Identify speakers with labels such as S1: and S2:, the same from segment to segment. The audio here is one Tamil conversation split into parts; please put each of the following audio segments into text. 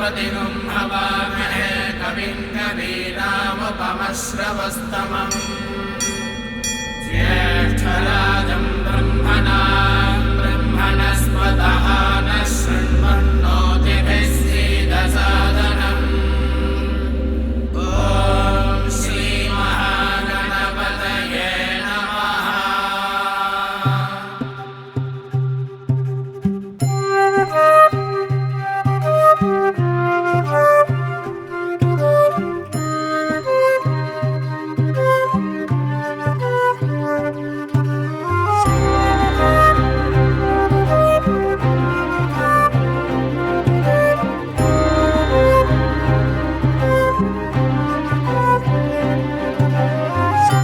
S1: गणपतिगुं हवामहे कविं कवीनामुपमश्रवस्तमम् ज्येष्ठराजं ब्रह्मणस्पतः नः शृण्वन्नोतिभिः सीदसादनम् ॐ श्रीमहागणपतये नमः।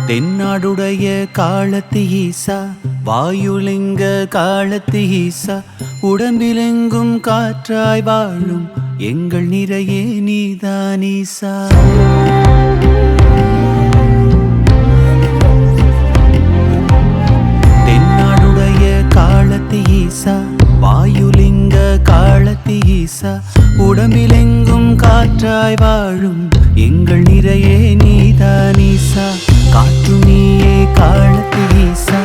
S2: தென்னாடுடைய காலத்து ஈசா வாயுலிங்க காலத்து ஈசா உடம்பிலெங்கும் காற்றாய் வாழும் எங்கள் நிறையே நீதான் ஈசா. தென்னாடுடைய காலத்து ஈசா வாயுலிங்க காலத்து ஈசா உடம்பிலெங்கும் காற்றாய் வாழும் எங்கள் நிறையே நீதான் ஈசா. காற்று நீயே காலத்து ஈசா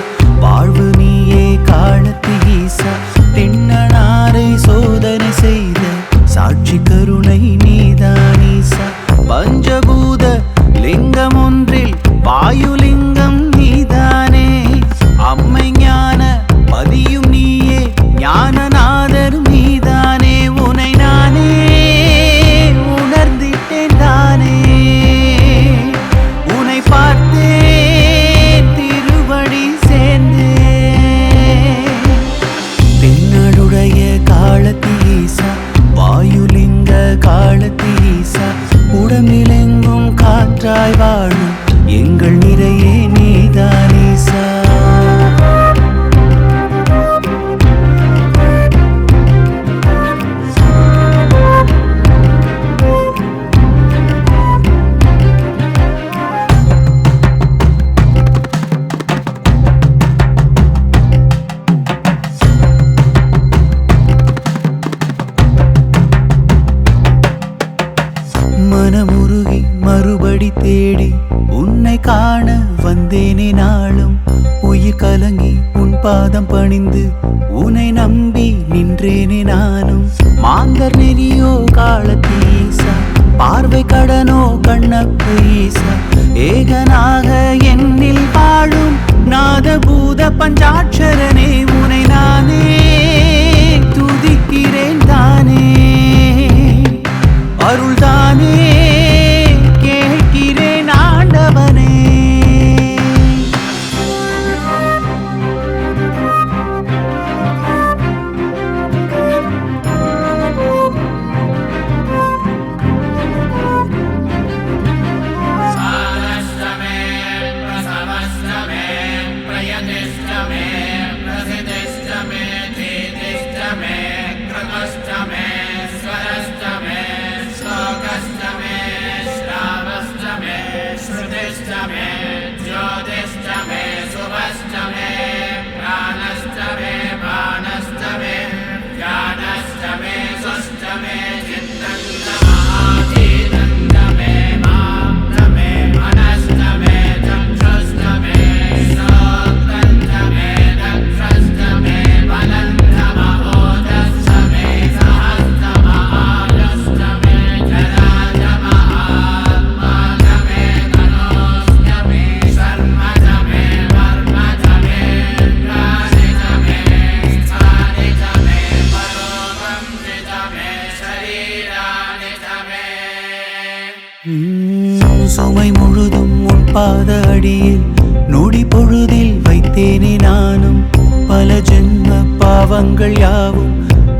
S2: வாழ்வு நீயே காலத்து ஈசா திண்ணனாரை சோதனை செய்த சாட்சி கருணை நீதான் ஈசா. பஞ்சபூத லிங்கம் ஒன்றில் வாயுலிங்கம் நீதானே அம்மை ஞான பதியும் நீயே ஞானநாதரும் நீதானே உனை நானே உணர்ந்திட்டேன் தானே உனை பார்த்தேன் திருவடி சேர்ந்தேன். தென்னாடுடைய காலத்து ஈசா வாயுலிங்க காலத்து ஈசா உடம்பிலெங்கும் காற்றாய் வாழும் எங்கள் நிறையே நீதான் ஈசா. மனமுருகி மறுபடி தேடி உன்னை காண வந்தேனே நாளும் உயிர் கலங்கி உன் பாதம் பணிந்து உன்னை நம்பி நின்றேனே நானும். மாந்தர் நெறியோ காலத்து ஈசா பார்வை கடனோ கண்ணப்பு ஈசா ஏகனாக என்னில் வாழும் நாதபூத பஞ்சாட்சரனே உனை நானே துதிக்கிறேன் தானே அருள்தானே கேட்கிறேன் ஆண்டவனே.
S1: सारस्तमे प्रसवस्तमे प्रयतिष्टमे प्रसिद्धिष्टमे धीतिष्टमे कृतष्टमे स्वरस्तमे श्लोकस्तमे श्रावस्तमे श्रुतिस्तमे ज्योतिस्तमे शुभस्तमे प्राणस्तमे बाणस्तमे ज्ञानस्तमे सुस्तमे चित्तन्तमाधीनन्दमे माप्तमे मनस्तमे चक्षुस्तमे श्रोत्रन्तमे दक्षस्तमे बलन्तमहोदस्तमे सहस्तमहालस्तमे जराजमहात्मातमे तनोस्तमे शर्मतमे वर्मतमे ज्ञानितमे स्थानितमे परोपंसितमे शरीरानितमे.
S2: சுமை முழுதும் உன் பாத அடியில் நொடி பொழுதில் வைத்தேனே நானும் பல ஜென்ம பாவங்கள் யாவும்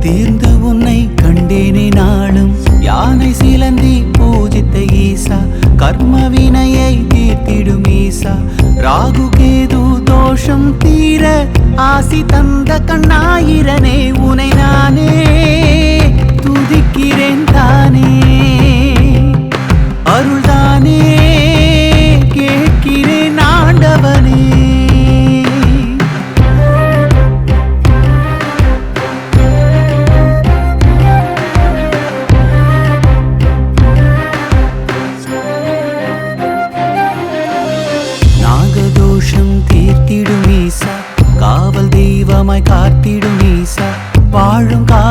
S2: தீர்ந்து உன்னை கண்டேனே நாளும். யானை சிலந்தி பூஜித்த ஈசா கர்ம வினையை தீர்த்திடும் ஈசா ராகு கேது தோஷம் தீர ஆசி தந்த கண்ணாயிரனே உனை நானே துதிக்கிறேன் தானே அருள்தானே கேட்கிறேன் ஆண்டவனே. வாழும்